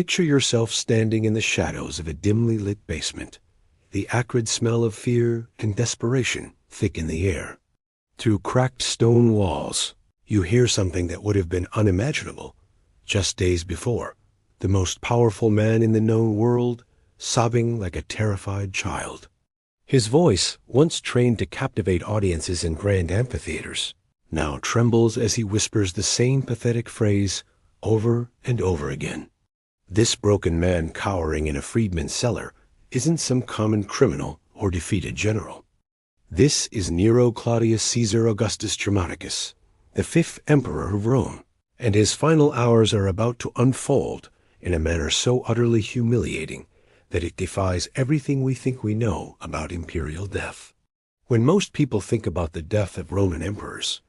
Picture yourself standing in the shadows of a dimly lit basement. The acrid smell of fear and desperation thick in the air. Through cracked stone walls, you hear something that would have been unimaginable just days before. The most powerful man in the known world, sobbing like a terrified child. His voice, once trained to captivate audiences in grand amphitheaters, now trembles as he whispers the same pathetic phrase over and over again. This broken man cowering in a freedman's cellar isn't some common criminal or defeated general. This is Nero Claudius Caesar Augustus Germanicus, the 5th emperor of Rome, and his final hours are about to unfold in a manner so utterly humiliating that it defies everything we think we know about imperial death. When most people think about the death of Roman emperors,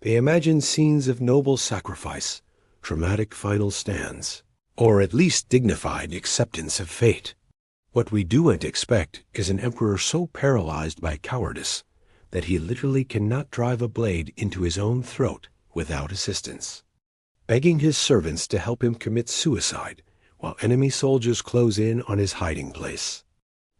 they imagine scenes of noble sacrifice, dramatic final stands, or at least dignified acceptance of fate. What we don't expect is an emperor so paralyzed by cowardice that he literally cannot drive a blade into his own throat without assistance, begging his servants to help him commit suicide while enemy soldiers close in on his hiding place.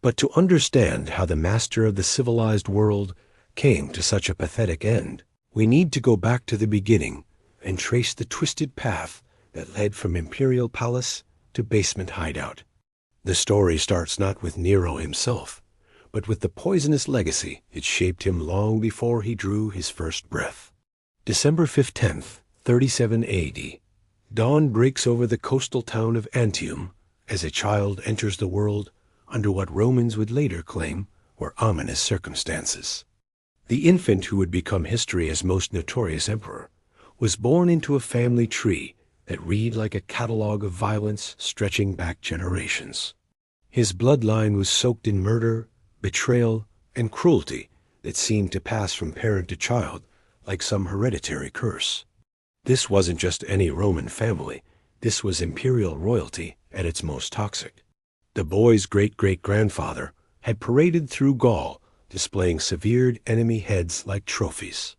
But to understand how the master of the civilized world came to such a pathetic end, we need to go back to the beginning and trace the twisted path that led from imperial palace to basement hideout. The story starts not with Nero himself, but with the poisonous legacy it shaped him long before he drew his first breath. December 15th, 37 AD. Dawn breaks over the coastal town of Antium as a child enters the world under what Romans would later claim were ominous circumstances. The infant who would become history as most notorious emperor was born into a family tree that read like a catalog of violence stretching back generations. His bloodline was soaked in murder, betrayal, and cruelty that seemed to pass from parent to child like some hereditary curse. This wasn't just any Roman family. This was imperial royalty at its most toxic. The boy's great-great-grandfather had paraded through Gaul, displaying severed enemy heads like trophies.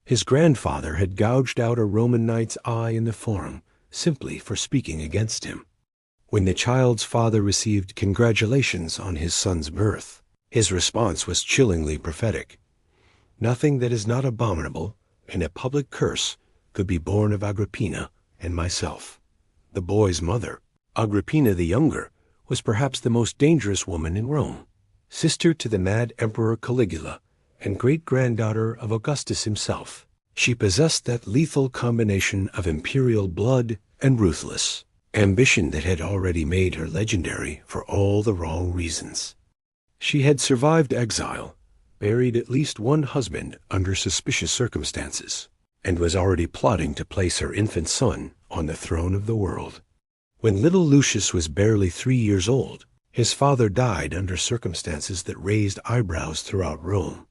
His grandfather had gouged out a Roman knight's eye in the Forum simply for speaking against him. When the child's father received congratulations on his son's birth, his response was chillingly prophetic. Nothing that is not abominable and a public curse could be born of Agrippina and myself. The boy's mother, Agrippina the Younger, was perhaps the most dangerous woman in Rome, sister to the mad Emperor Caligula and great-granddaughter of Augustus himself. She possessed that lethal combination of imperial blood and ruthless ambition that had already made her legendary for all the wrong reasons. She had survived exile, buried at least one husband under suspicious circumstances, and was already plotting to place her infant son on the throne of the world. When little Lucius was barely 3 years old, his father died under circumstances that raised eyebrows throughout Rome.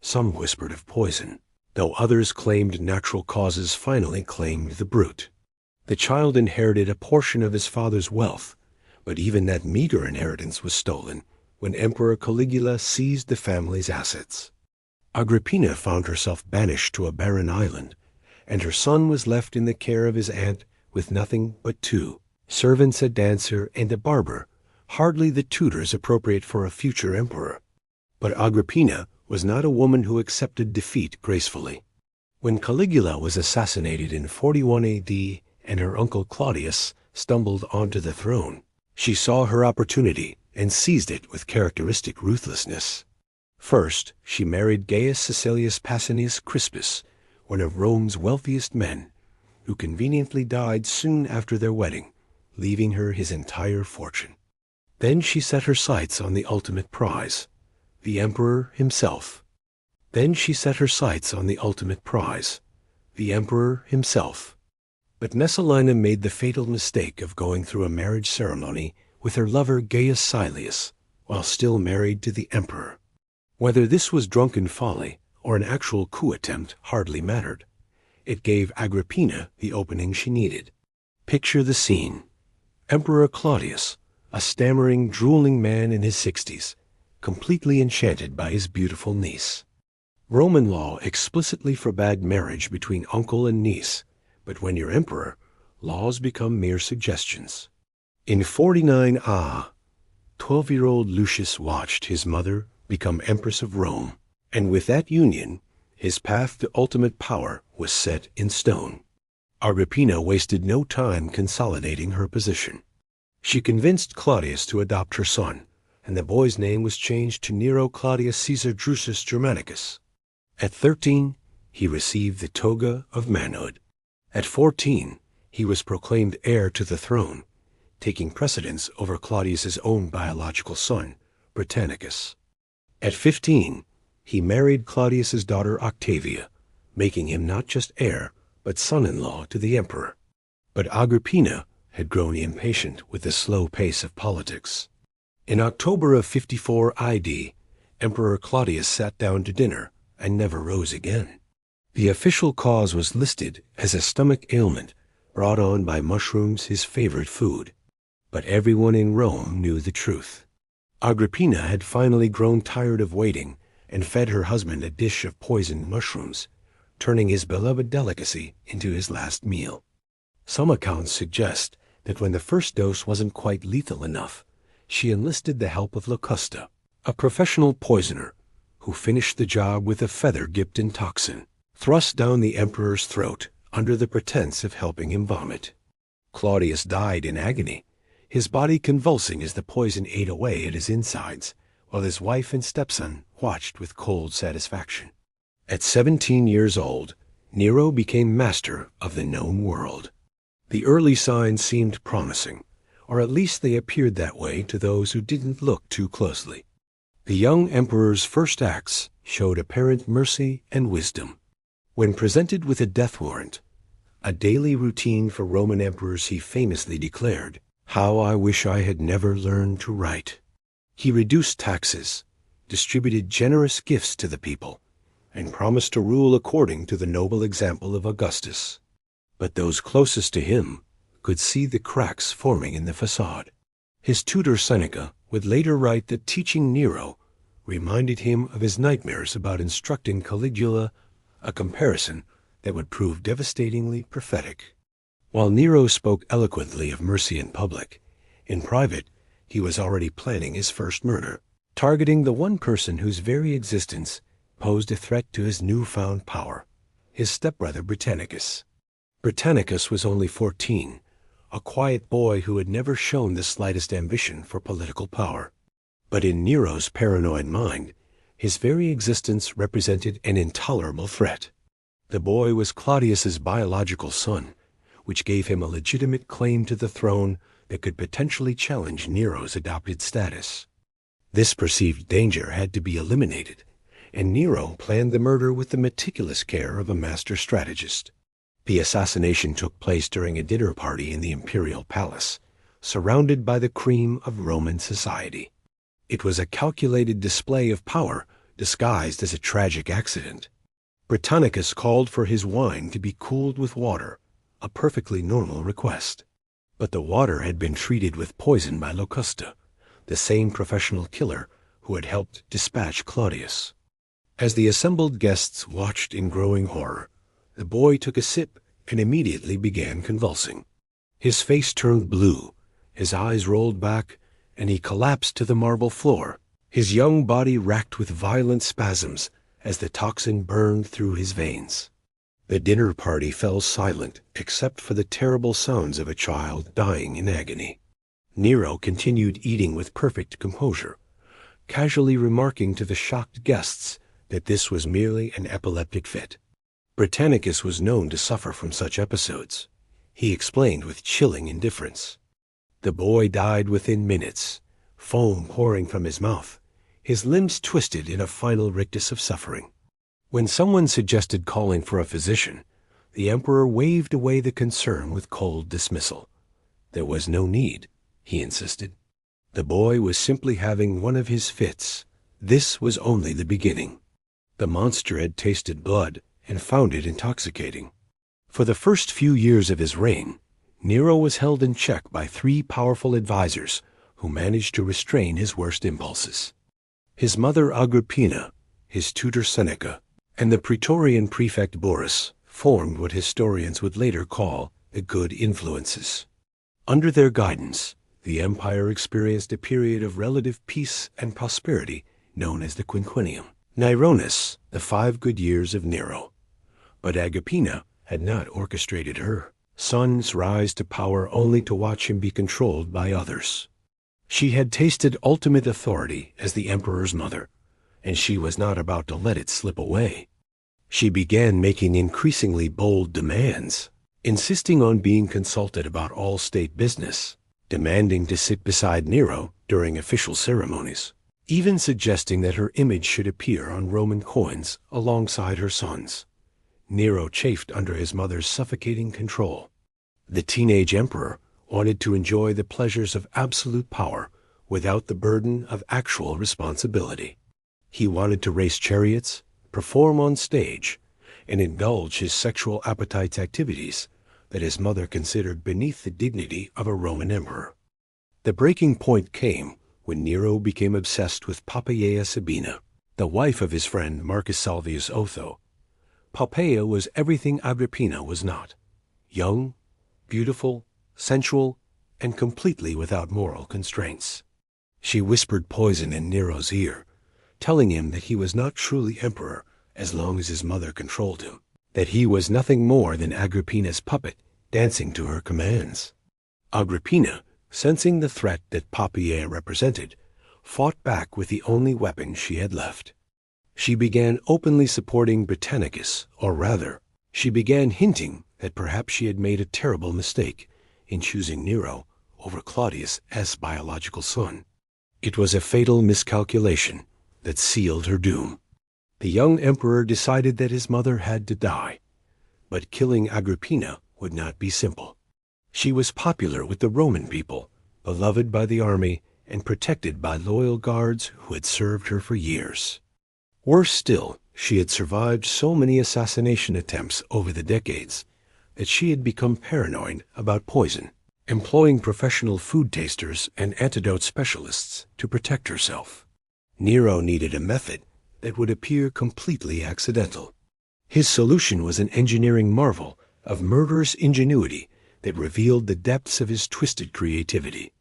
Some whispered of poison, though others claimed natural causes finally claimed the brute. The child inherited a portion of his father's wealth, but even that meager inheritance was stolen when Emperor Caligula seized the family's assets. Agrippina found herself banished to a barren island, and her son was left in the care of his aunt with nothing but 2 servants, a dancer, and a barber, hardly the tutors appropriate for a future emperor. But Agrippina was not a woman who accepted defeat gracefully. When Caligula was assassinated in 41 AD and her uncle Claudius stumbled onto the throne, she saw her opportunity and seized it with characteristic ruthlessness. First, she married Gaius Caecilius Pasinius Crispus, one of Rome's wealthiest men, who conveniently died soon after their wedding, leaving her his entire fortune. Then she set her sights on the ultimate prize, the emperor himself. But Messalina made the fatal mistake of going through a marriage ceremony with her lover Gaius Caelius, while still married to the emperor. Whether this was drunken folly or an actual coup attempt hardly mattered. It gave Agrippina the opening she needed. Picture the scene. Emperor Claudius, a stammering, drooling man in his 60s, completely enchanted by his beautiful niece. Roman law explicitly forbade marriage between uncle and niece, but when you're emperor, laws become mere suggestions. In 49 12-year-old Lucius watched his mother become Empress of Rome, and with that union, his path to ultimate power was set in stone. Agrippina wasted no time consolidating her position. She convinced Claudius to adopt her son, and the boy's name was changed to Nero Claudius Caesar Drusus Germanicus. At 13, he received the toga of manhood. At 14, he was proclaimed heir to the throne, taking precedence over Claudius's own biological son, Britannicus. At 15, he married Claudius's daughter Octavia, making him not just heir, but son-in-law to the emperor. But Agrippina had grown impatient with the slow pace of politics. In October of 54 ID, Emperor Claudius sat down to dinner and never rose again. The official cause was listed as a stomach ailment brought on by mushrooms, his favorite food. But everyone in Rome knew the truth. Agrippina had finally grown tired of waiting and fed her husband a dish of poisoned mushrooms, turning his beloved delicacy into his last meal. Some accounts suggest that when the first dose wasn't quite lethal enough, she enlisted the help of Locusta, a professional poisoner, who finished the job with a feather-dipped toxin, thrust down the emperor's throat under the pretense of helping him vomit. Claudius died in agony, his body convulsing as the poison ate away at his insides, while his wife and stepson watched with cold satisfaction. At 17 years old, Nero became master of the known world. The early signs seemed promising, or at least they appeared that way to those who didn't look too closely. The young emperor's first acts showed apparent mercy and wisdom. When presented with a death warrant, a daily routine for Roman emperors, he famously declared, "How I wish I had never learned to write." He reduced taxes, distributed generous gifts to the people, and promised to rule according to the noble example of Augustus. But those closest to him could see the cracks forming in the facade. His tutor Seneca would later write that teaching Nero reminded him of his nightmares about instructing Caligula, a comparison that would prove devastatingly prophetic. While Nero spoke eloquently of mercy in public, in private he was already planning his first murder, targeting the one person whose very existence posed a threat to his newfound power, his stepbrother Britannicus. Britannicus was only 14, a quiet boy who had never shown the slightest ambition for political power. But in Nero's paranoid mind, his very existence represented an intolerable threat. The boy was Claudius's biological son, which gave him a legitimate claim to the throne that could potentially challenge Nero's adopted status. This perceived danger had to be eliminated, and Nero planned the murder with the meticulous care of a master strategist. The assassination took place during a dinner party in the imperial palace, surrounded by the cream of Roman society. It was a calculated display of power disguised as a tragic accident. Britannicus called for his wine to be cooled with water, a perfectly normal request. But the water had been treated with poison by Locusta, the same professional killer who had helped dispatch Claudius. As the assembled guests watched in growing horror, the boy took a sip and immediately began convulsing. His face turned blue, his eyes rolled back, and he collapsed to the marble floor, his young body racked with violent spasms as the toxin burned through his veins. The dinner party fell silent except for the terrible sounds of a child dying in agony. Nero continued eating with perfect composure, casually remarking to the shocked guests that this was merely an epileptic fit. Britannicus was known to suffer from such episodes. He explained with chilling indifference. The boy died within minutes, foam pouring from his mouth, his limbs twisted in a final rictus of suffering. When someone suggested calling for a physician, the emperor waved away the concern with cold dismissal. There was no need, he insisted. The boy was simply having one of his fits. This was only the beginning. The monster had tasted blood and found it intoxicating. For the first few years of his reign, Nero was held in check by 3 powerful advisors who managed to restrain his worst impulses. His mother Agrippina, his tutor Seneca, and the Praetorian prefect Burrus formed what historians would later call the good influences. Under their guidance, the empire experienced a period of relative peace and prosperity known as the quinquennium. Naironis, the 5 good years of Nero. But Agrippina had not orchestrated her son's rise to power only to watch him be controlled by others. She had tasted ultimate authority as the emperor's mother, and she was not about to let it slip away. She began making increasingly bold demands, insisting on being consulted about all state business, demanding to sit beside Nero during official ceremonies, even suggesting that her image should appear on Roman coins alongside her son's. Nero chafed under his mother's suffocating control. The teenage emperor wanted to enjoy the pleasures of absolute power without the burden of actual responsibility. He wanted to race chariots, perform on stage, and indulge his sexual appetite's activities that his mother considered beneath the dignity of a Roman emperor. The breaking point came when Nero became obsessed with Poppaea Sabina, the wife of his friend Marcus Salvius Otho. Poppaea was everything Agrippina was not: young, beautiful, sensual, and completely without moral constraints. She whispered poison in Nero's ear, telling him that he was not truly emperor as long as his mother controlled him, that he was nothing more than Agrippina's puppet dancing to her commands. Agrippina, sensing the threat that Poppaea represented, fought back with the only weapon she had left. She began openly supporting Britannicus, or rather, she began hinting that perhaps she had made a terrible mistake in choosing Nero over Claudius as biological son. It was a fatal miscalculation that sealed her doom. The young emperor decided that his mother had to die, but killing Agrippina would not be simple. She was popular with the Roman people, beloved by the army, and protected by loyal guards who had served her for years. Worse still, she had survived so many assassination attempts over the decades that she had become paranoid about poison, employing professional food tasters and antidote specialists to protect herself. Nero needed a method that would appear completely accidental. His solution was an engineering marvel of murderous ingenuity that revealed the depths of his twisted creativity.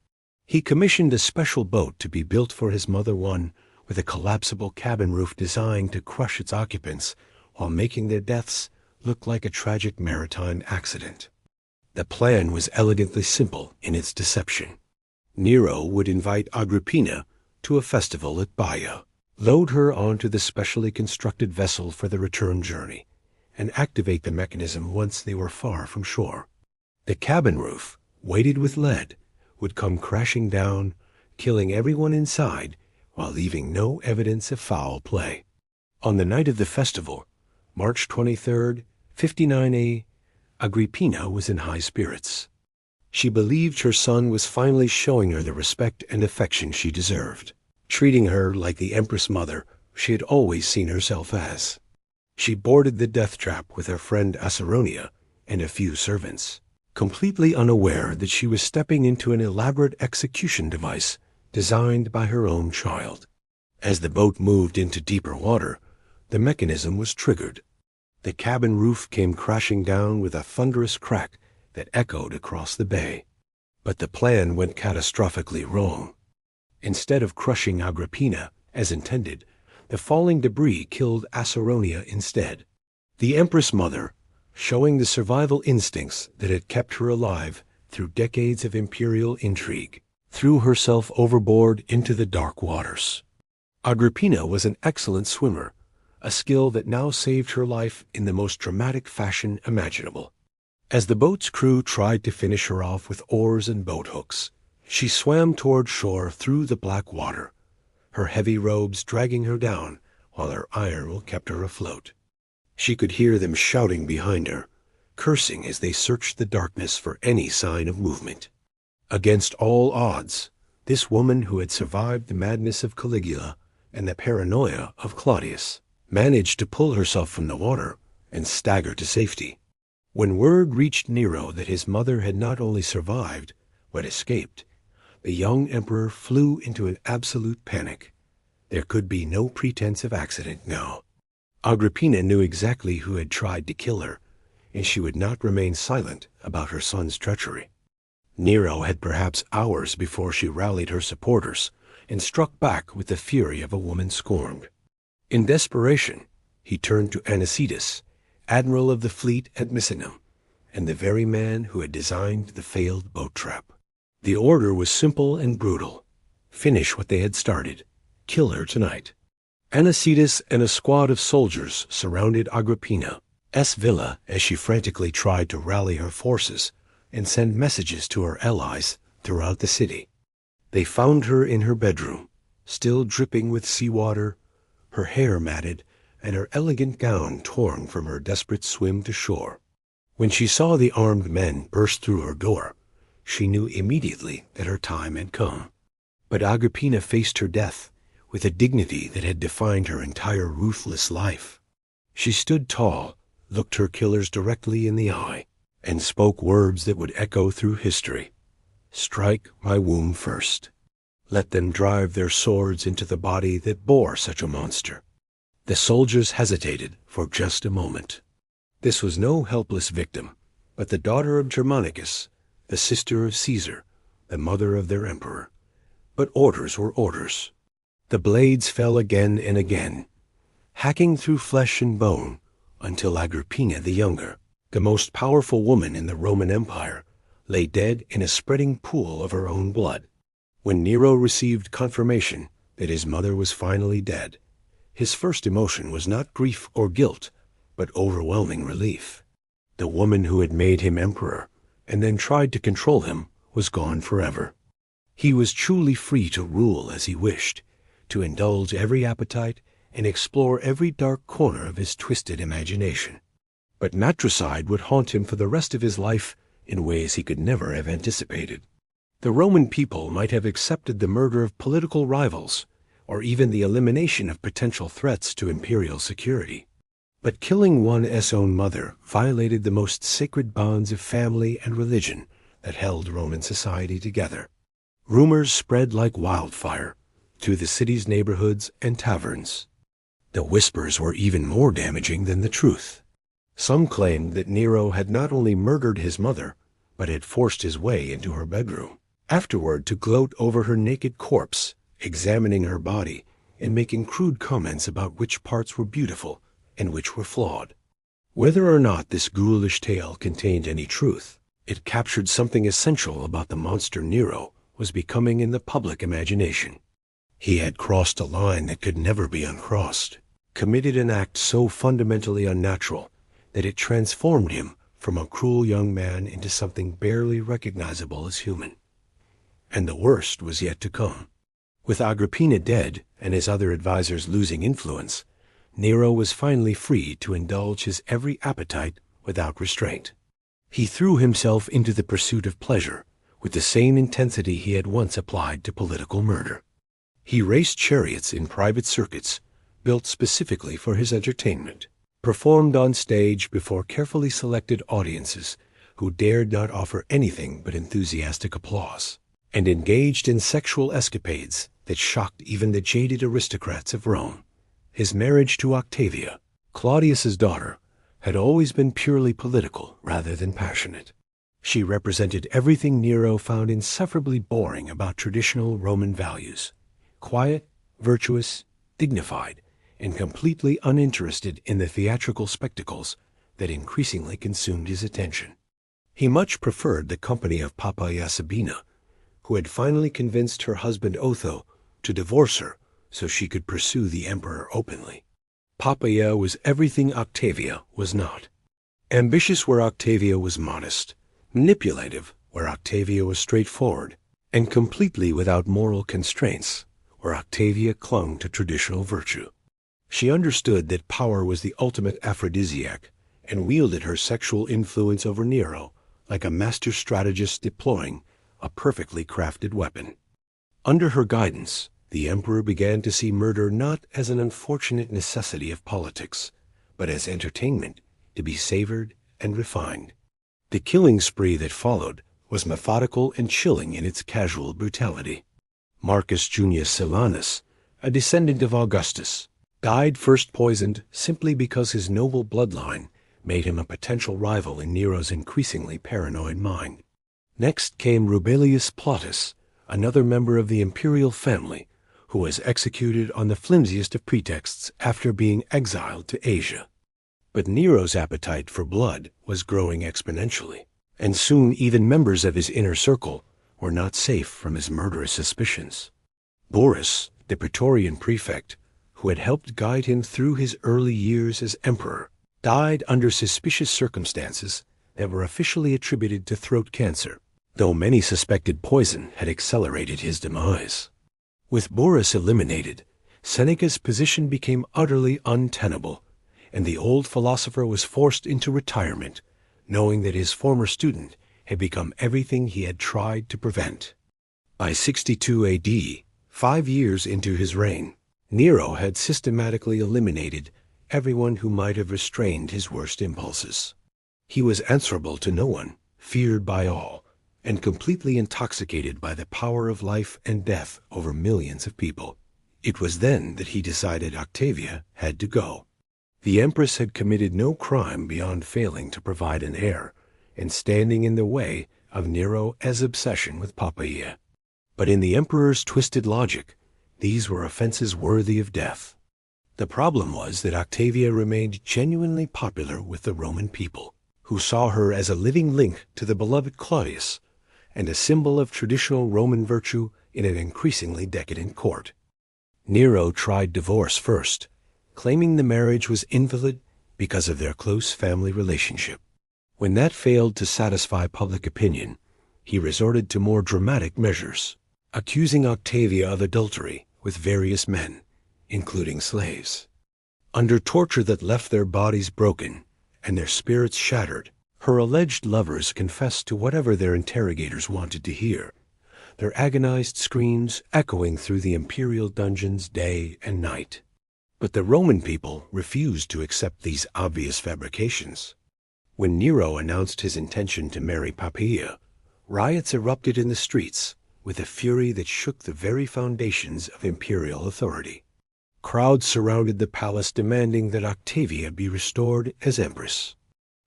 He commissioned a special boat to be built for his mother, one with a collapsible cabin roof designed to crush its occupants while making their deaths look like a tragic maritime accident. The plan was elegantly simple in its deception. Nero would invite Agrippina to a festival at Baia, load her onto the specially constructed vessel for the return journey, and activate the mechanism once they were far from shore. The cabin roof, weighted with lead, would come crashing down, killing everyone inside while leaving no evidence of foul play. On the night of the festival, March 23rd, 59 Agrippina was in high spirits. She believed her son was finally showing her the respect and affection she deserved, treating her like the empress mother she had always seen herself as. She boarded the death trap with her friend Acerronia and a few servants, completely unaware that she was stepping into an elaborate execution device designed by her own child. As the boat moved into deeper water, the mechanism was triggered. The cabin roof came crashing down with a thunderous crack that echoed across the bay. But the plan went catastrophically wrong. Instead of crushing Agrippina, as intended, the falling debris killed Acerronia instead. The empress mother, showing the survival instincts that had kept her alive through decades of imperial intrigue, threw herself overboard into the dark waters. Agrippina was an excellent swimmer, a skill that now saved her life in the most dramatic fashion imaginable. As the boat's crew tried to finish her off with oars and boat hooks, she swam toward shore through the black water, her heavy robes dragging her down while her iron will kept her afloat. She could hear them shouting behind her, cursing as they searched the darkness for any sign of movement. Against all odds, this woman who had survived the madness of Caligula and the paranoia of Claudius managed to pull herself from the water and stagger to safety. When word reached Nero that his mother had not only survived, but escaped, the young emperor flew into an absolute panic. There could be no pretense of accident now. Agrippina knew exactly who had tried to kill her, and she would not remain silent about her son's treachery. Nero had perhaps hours before she rallied her supporters and struck back with the fury of a woman scorned. In desperation, he turned to Anicetus, admiral of the fleet at Misenum, and the very man who had designed the failed boat trap. The order was simple and brutal. Finish what they had started. Kill her tonight. Anicetus and a squad of soldiers surrounded Agrippina's villa as she frantically tried to rally her forces and send messages to her allies throughout the city. They found her in her bedroom, still dripping with seawater, her hair matted, and her elegant gown torn from her desperate swim to shore. When she saw the armed men burst through her door, she knew immediately that her time had come. But Agrippina faced her death with a dignity that had defined her entire ruthless life. She stood tall, looked her killers directly in the eye, and spoke words that would echo through history. Strike my womb first. Let them drive their swords into the body that bore such a monster. The soldiers hesitated for just a moment. This was no helpless victim, but the daughter of Germanicus, the sister of Caesar, the mother of their emperor. But orders were orders. The blades fell again and again, hacking through flesh and bone, until Agrippina the Younger, the most powerful woman in the Roman Empire, lay dead in a spreading pool of her own blood. When Nero received confirmation that his mother was finally dead, his first emotion was not grief or guilt, but overwhelming relief. The woman who had made him emperor and then tried to control him was gone forever. He was truly free to rule as he wished, to indulge every appetite and explore every dark corner of his twisted imagination. But matricide would haunt him for the rest of his life in ways he could never have anticipated. The Roman people might have accepted the murder of political rivals, or even the elimination of potential threats to imperial security. But killing one's own mother violated the most sacred bonds of family and religion that held Roman society together. Rumors spread like wildfire through the city's neighborhoods and taverns. The whispers were even more damaging than the truth. Some claimed that Nero had not only murdered his mother, but had forced his way into her bedroom, afterward to gloat over her naked corpse, examining her body and making crude comments about which parts were beautiful and which were flawed. Whether or not this ghoulish tale contained any truth, it captured something essential about the monster Nero was becoming in the public imagination. He had crossed a line that could never be uncrossed, committed an act so fundamentally unnatural that it transformed him from a cruel young man into something barely recognizable as human. And the worst was yet to come. With Agrippina dead and his other advisors losing influence, Nero was finally free to indulge his every appetite without restraint. He threw himself into the pursuit of pleasure with the same intensity he had once applied to political murder. He raced chariots in private circuits built specifically for his entertainment, performed on stage before carefully selected audiences who dared not offer anything but enthusiastic applause, and engaged in sexual escapades that shocked even the jaded aristocrats of Rome. His marriage to Octavia, Claudius's daughter, had always been purely political rather than passionate. She represented everything Nero found insufferably boring about traditional Roman values: quiet, virtuous, dignified, and completely uninterested in the theatrical spectacles that increasingly consumed his attention. He much preferred the company of Poppaea Sabina, who had finally convinced her husband Otho to divorce her so she could pursue the emperor openly. Poppaea was everything Octavia was not. Ambitious where Octavia was modest, manipulative where Octavia was straightforward, and completely without moral constraints where Octavia clung to traditional virtue. She understood that power was the ultimate aphrodisiac and wielded her sexual influence over Nero like a master strategist deploying a perfectly crafted weapon. Under her guidance, the emperor began to see murder not as an unfortunate necessity of politics, but as entertainment to be savored and refined. The killing spree that followed was methodical and chilling in its casual brutality. Marcus Junius Silanus, a descendant of Augustus, died first poisoned simply because his noble bloodline made him a potential rival in Nero's increasingly paranoid mind. Next came Rubelius Plautus, another member of the imperial family, who was executed on the flimsiest of pretexts after being exiled to Asia. But Nero's appetite for blood was growing exponentially, and soon even members of his inner circle were not safe from his murderous suspicions. Boris, the Praetorian prefect, who had helped guide him through his early years as emperor, died under suspicious circumstances that were officially attributed to throat cancer, though many suspected poison had accelerated his demise. With Boris eliminated, Seneca's position became utterly untenable, and the old philosopher was forced into retirement, knowing that his former student had become everything he had tried to prevent. By 62 AD, 5 years into his reign, Nero had systematically eliminated everyone who might have restrained his worst impulses. He was answerable to no one, feared by all, and completely intoxicated by the power of life and death over millions of people. It was then that he decided Octavia had to go. The empress had committed no crime beyond failing to provide an heir and standing in the way of Nero's obsession with Poppaea. But in the emperor's twisted logic, these were offenses worthy of death. The problem was that Octavia remained genuinely popular with the Roman people, who saw her as a living link to the beloved Claudius and a symbol of traditional Roman virtue in an increasingly decadent court. Nero tried divorce first, claiming the marriage was invalid because of their close family relationship. When that failed to satisfy public opinion, he resorted to more dramatic measures, accusing Octavia of adultery with various men, including slaves. Under torture that left their bodies broken and their spirits shattered, her alleged lovers confessed to whatever their interrogators wanted to hear, their agonized screams echoing through the imperial dungeons day and night. But the Roman people refused to accept these obvious fabrications. When Nero announced his intention to marry Poppaea, riots erupted in the streets with a fury that shook the very foundations of imperial authority. Crowds surrounded the palace demanding that Octavia be restored as empress.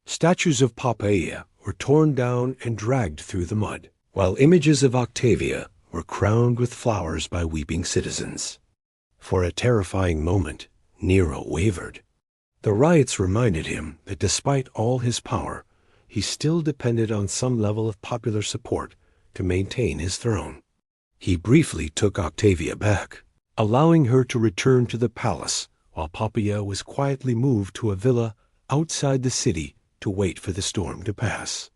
Statues of Poppaea were torn down and dragged through the mud, while images of Octavia were crowned with flowers by weeping citizens. For a terrifying moment, Nero wavered. The riots reminded him that despite all his power, he still depended on some level of popular support to maintain his throne. He briefly took Octavia back, allowing her to return to the palace while Poppaea was quietly moved to a villa outside the city to wait for the storm to pass.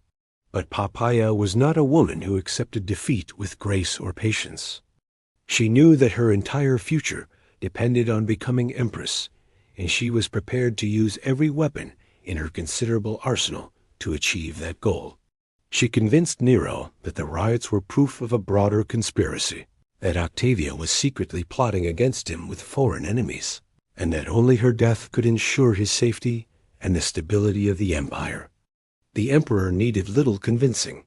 But Poppaea was not a woman who accepted defeat with grace or patience. She knew that her entire future depended on becoming empress, and she was prepared to use every weapon in her considerable arsenal to achieve that goal. She convinced Nero that the riots were proof of a broader conspiracy, that Octavia was secretly plotting against him with foreign enemies, and that only her death could ensure his safety and the stability of the empire. The emperor needed little convincing.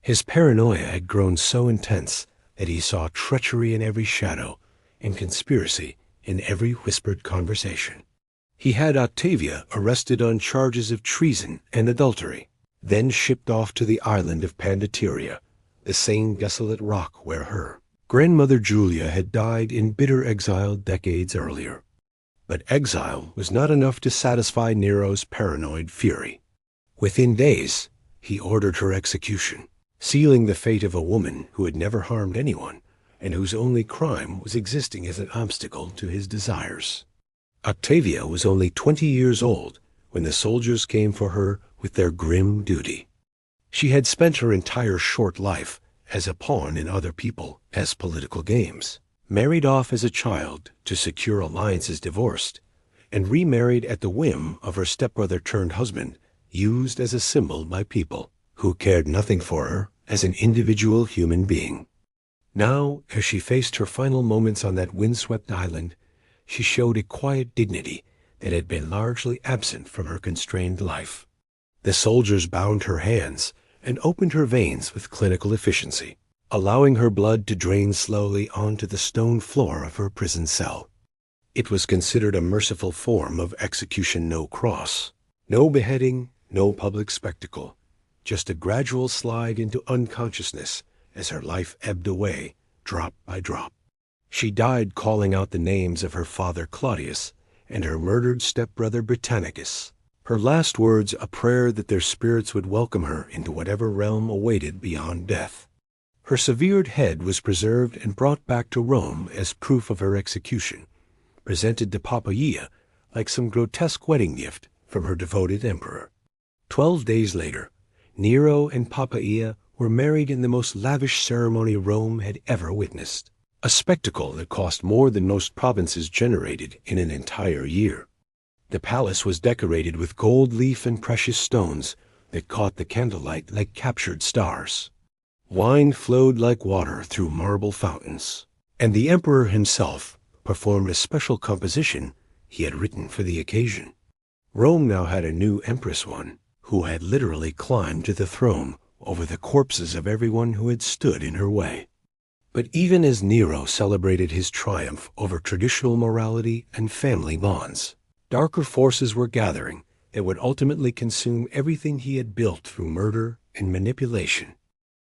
His paranoia had grown so intense that he saw treachery in every shadow and conspiracy in every whispered conversation. He had Octavia arrested on charges of treason and adultery, then shipped off to the island of Pandateria, the same desolate rock where her grandmother Julia had died in bitter exile decades earlier. But exile was not enough to satisfy Nero's paranoid fury. Within days, he ordered her execution, sealing the fate of a woman who had never harmed anyone and whose only crime was existing as an obstacle to his desires. Octavia was only 20 years old when the soldiers came for her with their grim duty. She had spent her entire short life as a pawn in other people as political games, married off as a child to secure alliances divorced, and remarried at the whim of her stepbrother-turned-husband, used as a symbol by people who cared nothing for her as an individual human being. Now, as she faced her final moments on that windswept island, she showed a quiet dignity that had been largely absent from her constrained life. The soldiers bound her hands and opened her veins with clinical efficiency, allowing her blood to drain slowly onto the stone floor of her prison cell. It was considered a merciful form of execution no cross, no beheading, no public spectacle, just a gradual slide into unconsciousness as her life ebbed away, drop by drop. She died calling out the names of her father Claudius and her murdered stepbrother Britannicus. Her last words a prayer that their spirits would welcome her into whatever realm awaited beyond death. Her severed head was preserved and brought back to Rome as proof of her execution, presented to Poppaea like some grotesque wedding gift from her devoted emperor. 12 days later, Nero and Poppaea were married in the most lavish ceremony Rome had ever witnessed, a spectacle that cost more than most provinces generated in an entire year. The palace was decorated with gold leaf and precious stones that caught the candlelight like captured stars. Wine flowed like water through marble fountains, and the emperor himself performed a special composition he had written for the occasion. Rome now had a new empress one, who had literally climbed to the throne over the corpses of everyone who had stood in her way. But even as Nero celebrated his triumph over traditional morality and family bonds, darker forces were gathering that would ultimately consume everything he had built through murder and manipulation.